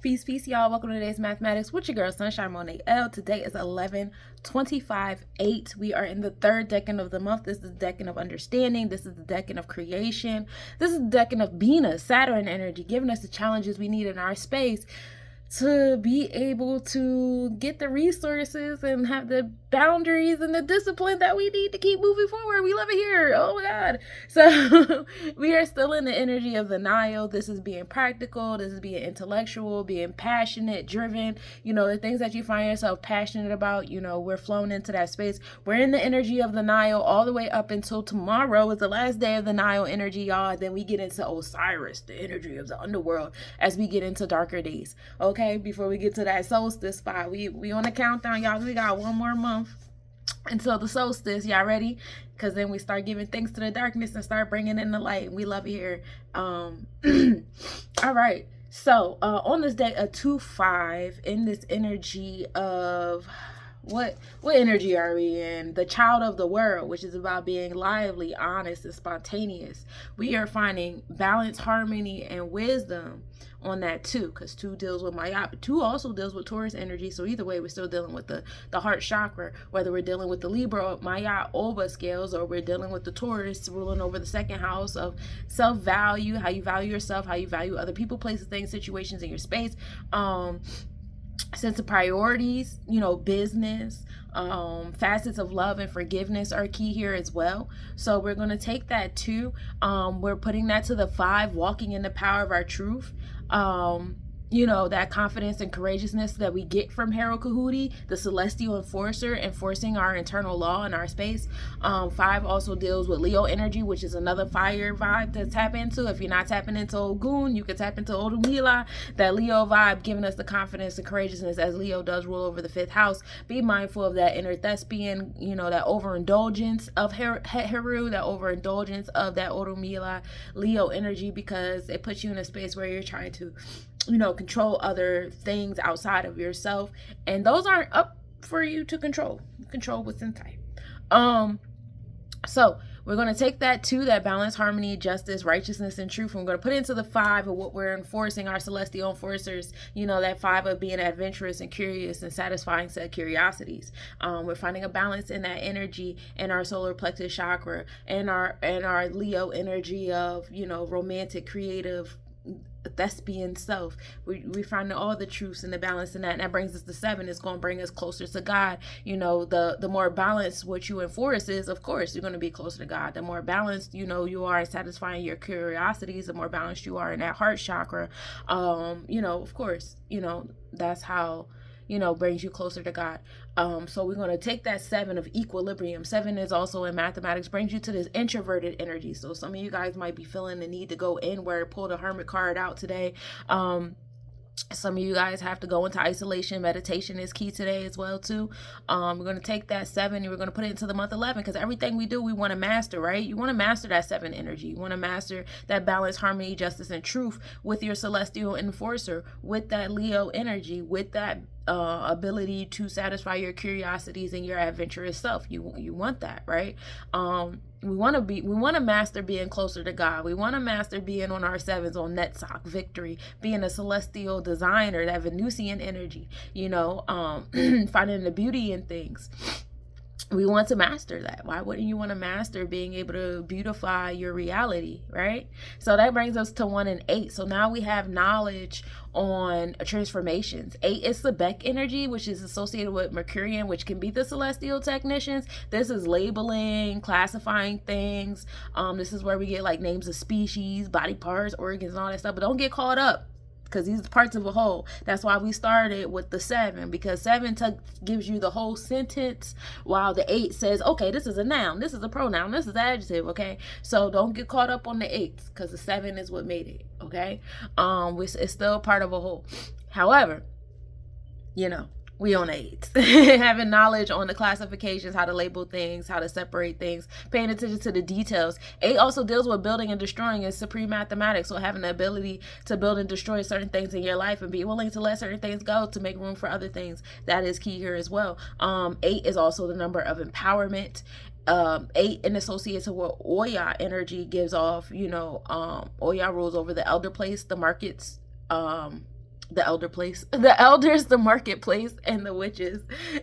Peace, y'all. Welcome to today's mathematics with your girl, Sunshine Monet L. Today is 11/25/8. We are in the third decan of the month. This is the decan of understanding. This is the decan of creation. This is the decan of Venus, Saturn energy, giving us the challenges we need in our space to be able to get the resources and have the boundaries and the discipline that we need to keep moving forward. We love it here. Oh my God. So we are still in the energy of the Nile. This is being practical. This is being intellectual, being passionate, driven. You know, the things that you find yourself passionate about, you know, we're flown into that space. We're in the energy of the Nile all the way up until tomorrow is the last day of the Nile energy, y'all. And then we get into Osiris, the energy of the underworld, as we get into darker days. Okay, before we get to that solstice spot, we on the countdown, y'all. We got one more month until the solstice. Y'all ready? Because then we start giving thanks to the darkness and start bringing in the light. We love it here. All right. So on this day, a 2-5 in this energy of what energy are we in? The child of the world, which is about being lively, honest, and spontaneous. We are finding balance, harmony, and wisdom on that too, because 2 deals with Maya, but 2 also deals with Taurus energy. So either way, we're still dealing with the heart chakra, whether we're dealing with the Libra, Maya, Oba scales, or we're dealing with the Taurus ruling over the second house of self-value, how you value yourself, how you value other people, places, things, situations in your space. Sense of priorities, you know, business, facets of love and forgiveness are key here as well. So we're going to take that too. We're putting that to the 5, walking in the power of our truth. You know, that confidence and courageousness that we get from Hero Kahuti, the celestial enforcer, enforcing our internal law in our space. 5 also deals with Leo energy, which is another fire vibe to tap into. If you're not tapping into Ogun, you can tap into Odumila, that Leo vibe, giving us the confidence and courageousness as Leo does rule over the 5th house. Be mindful of that inner thespian, you know, that overindulgence of Heru, that overindulgence of that Odumila Leo energy, because it puts you in a space where you're trying to, you know, control other things outside of yourself, and those aren't up for you to control. Control what's inside. So we're going to take that to that balance, harmony, justice, righteousness, and truth. And we're going to put into the 5 of what we're enforcing, our celestial enforcers, you know, that 5 of being adventurous and curious and satisfying said curiosities. We're finding a balance in that energy in our solar plexus chakra and our Leo energy of, you know, romantic, creative, thespian self. We find all the truths and the balance in that, and that brings us to 7. It's going to bring us closer to God. You know, the more balanced what you enforce is, of course you're going to be closer to God. The more balanced, you know, you are in satisfying your curiosities, the more balanced you are in that heart chakra, you know, of course, you know, that's how, you know, brings you closer to God. So we're going to take that 7 of equilibrium. 7 is also in mathematics, brings you to this introverted energy. So some of you guys might be feeling the need to go inward, pull the hermit card out today. Some of you guys have to go into isolation. Meditation is key today as well too. We're going to take that 7 and we're going to put it into the month 11, because everything we do, we want to master, right? You want to master that 7 energy. You want to master that balance, harmony, justice, and truth with your celestial enforcer, with that Leo energy, with that ability to satisfy your curiosities and your adventurous self. You want that, right? We want to master being closer to God. We want to master being on our 7s on Netzach, victory, being a celestial designer, that Venusian energy, you know, finding the beauty in things. We want to master that. Why wouldn't you want to master being able to beautify your reality, right? So that brings us to 1 and 8. So now we have knowledge on transformations. 8 is Sobek energy, which is associated with Mercurian, which can be the celestial technicians. This is labeling, classifying things. This is where we get like names of species, body parts, organs, and all that stuff. But don't get caught up, because these are parts of a whole. That's why we started with the 7, because 7 gives you the whole sentence, while the 8 says, okay, this is a noun, this is a pronoun, this is an adjective, okay? So don't get caught up on the 8s, because the 7 is what made it, okay? It's still part of a whole. However, you know, we on 8. Having knowledge on the classifications, how to label things, how to separate things, paying attention to the details. 8 also deals with building and destroying. It's supreme mathematics. So having the ability to build and destroy certain things in your life and be willing to let certain things go to make room for other things, that is key here as well. 8 is also the number of empowerment. 8 in association with Oya energy gives off, you know, Oya rules over the elder place, the markets, the elder place, the elders, the marketplace, and the witches.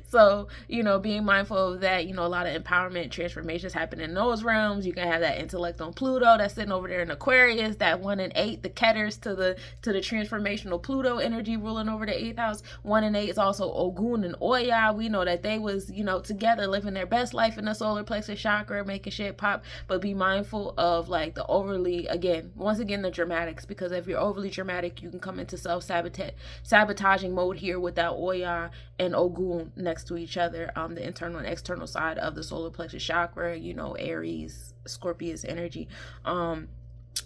So, being mindful of that, a lot of empowerment transformations happen in those realms. You can have that intellect on Pluto that's sitting over there in Aquarius, that 1 and 8, the Keters to the transformational Pluto energy ruling over the 8th house. 1 and 8 is also Ogun and Oya. We know that they was, together living their best life in the solar plexus chakra, making shit pop. But be mindful of like the overly, once again, the dramatics, because if you're overly dramatic, you can come into sabotaging mode here with that Oya and Ogun next to each other, the internal and external side of the solar plexus chakra, Aries, Scorpius energy.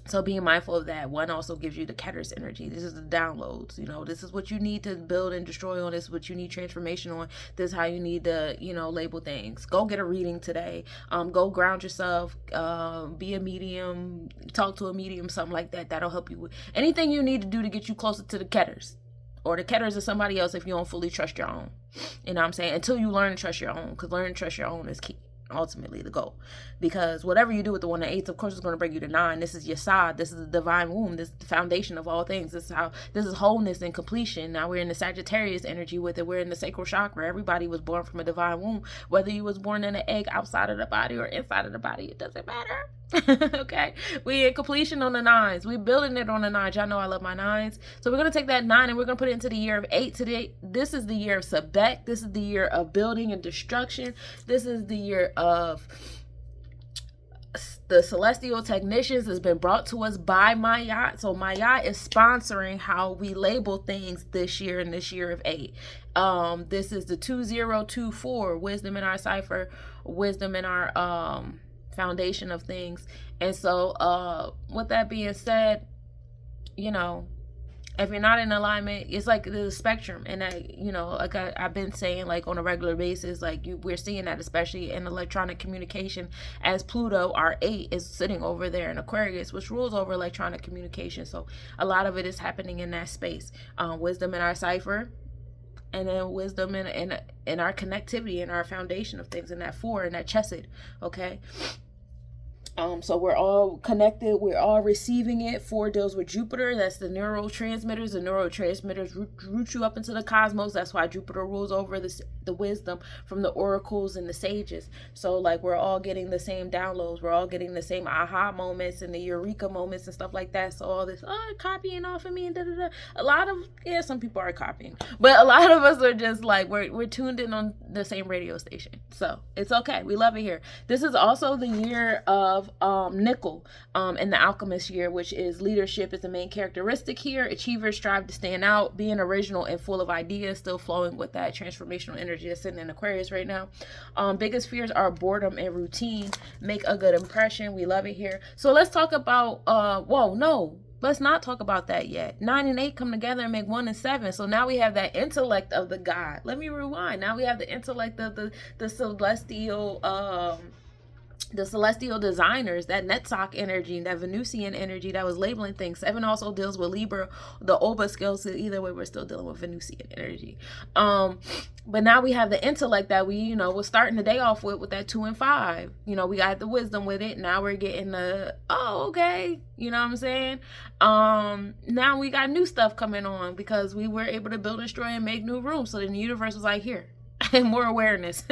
So being mindful of that. 1 also gives you the Keter's energy. This is the downloads. This is what you need to build and destroy on. This is what you need transformation on. This is how you need to, label things. Go get a reading today. Go ground yourself. Be a medium. Talk to a medium, something like that. That'll help you with anything you need to do to get you closer to the Keters. Or the Keters or somebody else if you don't fully trust your own. You know what I'm saying? Until you learn to trust your own. Because learning to trust your own is key. Ultimately the goal, because whatever you do with the 1 and 8, of course, it's going to bring you to 9. This is your sod. This is the divine womb. This is the foundation of all things. This is wholeness and completion. Now we're in the Sagittarius energy with it. We're in the sacral chakra. Everybody was born from a divine womb, whether you was born in an egg outside of the body or inside of the body. It doesn't matter. Okay, we in completion on the 9s. We building it on the 9s. Y'all know I love my 9s. So we're gonna take that 9 and we're gonna put it into the year of 8 today. This is the year of Sobek. This is the year of building and destruction. This is the year of the celestial technicians. Has been brought to us by Mayat. So Mayat is sponsoring how we label things this year in this year of 8. This is the 2024 wisdom in our cipher, wisdom in our foundation of things. And so with that being said, if you're not in alignment, it's like the spectrum. And like I've been saying, like on a regular basis, like we're seeing that especially in electronic communication, as Pluto, our 8, is sitting over there in Aquarius, which rules over electronic communication. So a lot of it is happening in that space. Wisdom in our cipher, and then wisdom in our connectivity and our foundation of things, in that 4, in that chesed. Okay. So we're all connected. We're all receiving it. 4 deals with Jupiter. That's the neurotransmitters. The neurotransmitters root you up into the cosmos. That's why Jupiter rules over the wisdom from the oracles and the sages. So like we're all getting the same downloads. We're all getting the same aha moments and the eureka moments and stuff like that. So all this copying off of me and a lot of some people are copying, but a lot of us are just like we're tuned in on the same radio station. So it's okay. We love it here. This is also the year of nickel in the alchemist year, which is leadership is the main characteristic here. Achievers strive to stand out, being original and full of ideas, still flowing with that transformational energy that's sitting in Aquarius right now. Biggest fears are boredom and routine. Make a good impression. We love it here. So let's talk about let's not talk about that yet. 9 and 8 come together and make 1 and 7. So now we have that intellect of the God. Let me rewind. Now we have the intellect of the celestial designers, that Netzach energy, that Venusian energy that was labeling things. 7 also deals with Libra, the Oba skills. So either way, we're still dealing with Venusian energy. But now we have the intellect that we, was starting the day off with that 2 and 5. We got the wisdom with it. Now we're getting the, okay. You know what I'm saying? Now we got new stuff coming on because we were able to build, destroy, and make new rooms. So then the universe was like, here. And more awareness.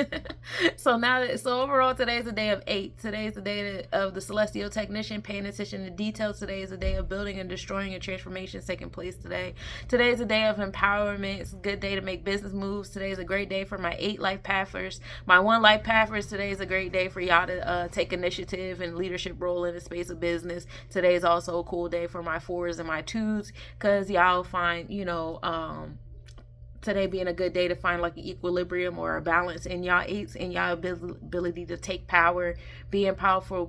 So overall, today is a day of 8. Today is the day of the celestial technician paying attention to details. Today is a day of building and destroying and transformations taking place today. Today is a day of empowerment. It's a good day to make business moves. Today is a great day for my 8 life pathers. My 1 life pathers, today is a great day for y'all to take initiative and leadership role in the space of business. Today is also a cool day for my 4s and my 2s, because y'all find, today being a good day to find like an equilibrium or a balance in y'all 8s and y'all ability to take power, being powerful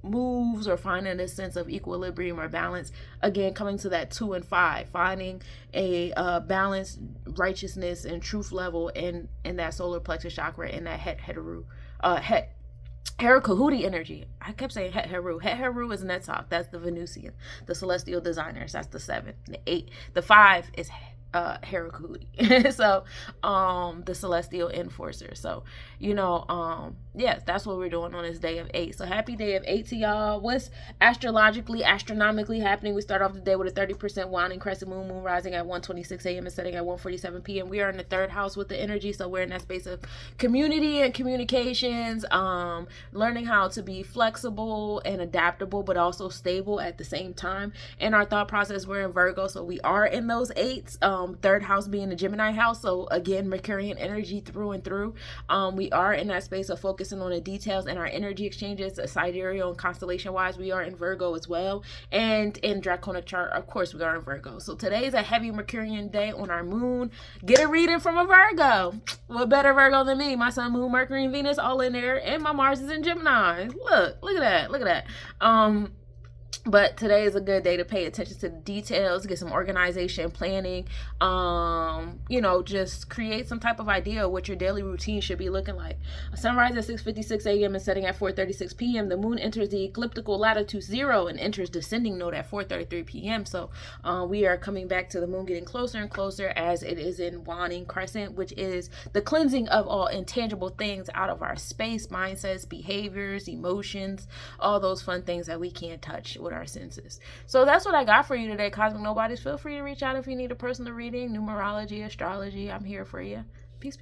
moves, or finding a sense of equilibrium or balance. Again, coming to that 2 and 5, finding a balanced righteousness and truth level in that solar plexus chakra, in that Herakahudi energy. I kept saying Het Heru. Het Heru is Netzach. That's the Venusian, the celestial designers. That's the 7. The 8, the 5 is Herakahudi. So the celestial enforcer. So yes, that's what we're doing on this day of 8. So happy day of 8 to y'all. What's astrologically, astronomically happening? We start off the day with a 30% waning crescent moon, moon rising at 1:26 a.m. and setting at 1:47 p.m. We are in the third house with the energy, so we're in that space of community and communications, learning how to be flexible and adaptable, but also stable at the same time. In our thought process, we're in Virgo, so we are in those 8s. Third house being the Gemini house, so again, mercurian energy through and through. We are in that space of focusing on the details and our energy exchanges, sidereal and constellation wise. We are in Virgo as well, and in draconic chart, of course, we are in Virgo. So today is a heavy mercurian day on our moon. Get a reading from a Virgo. What better Virgo than me? My sun, moon, Mercury, and Venus all in there, and my Mars is in Gemini. Look at that. But today is a good day to pay attention to the details, get some organization, planning, just create some type of idea of what your daily routine should be looking like. Sunrise at 6:56 a.m. and setting at 4:36 p.m. The moon enters the ecliptical latitude 0 and enters descending node at 4:33 p.m. So we are coming back to the moon, getting closer and closer as it is in waning crescent, which is the cleansing of all intangible things out of our space, mindsets, behaviors, emotions, all those fun things that we can't touch with our senses. So that's what I got for you today, Cosmic Nobodies. Feel free to reach out if you need a personal reading, numerology, astrology. I'm here for you. Peace.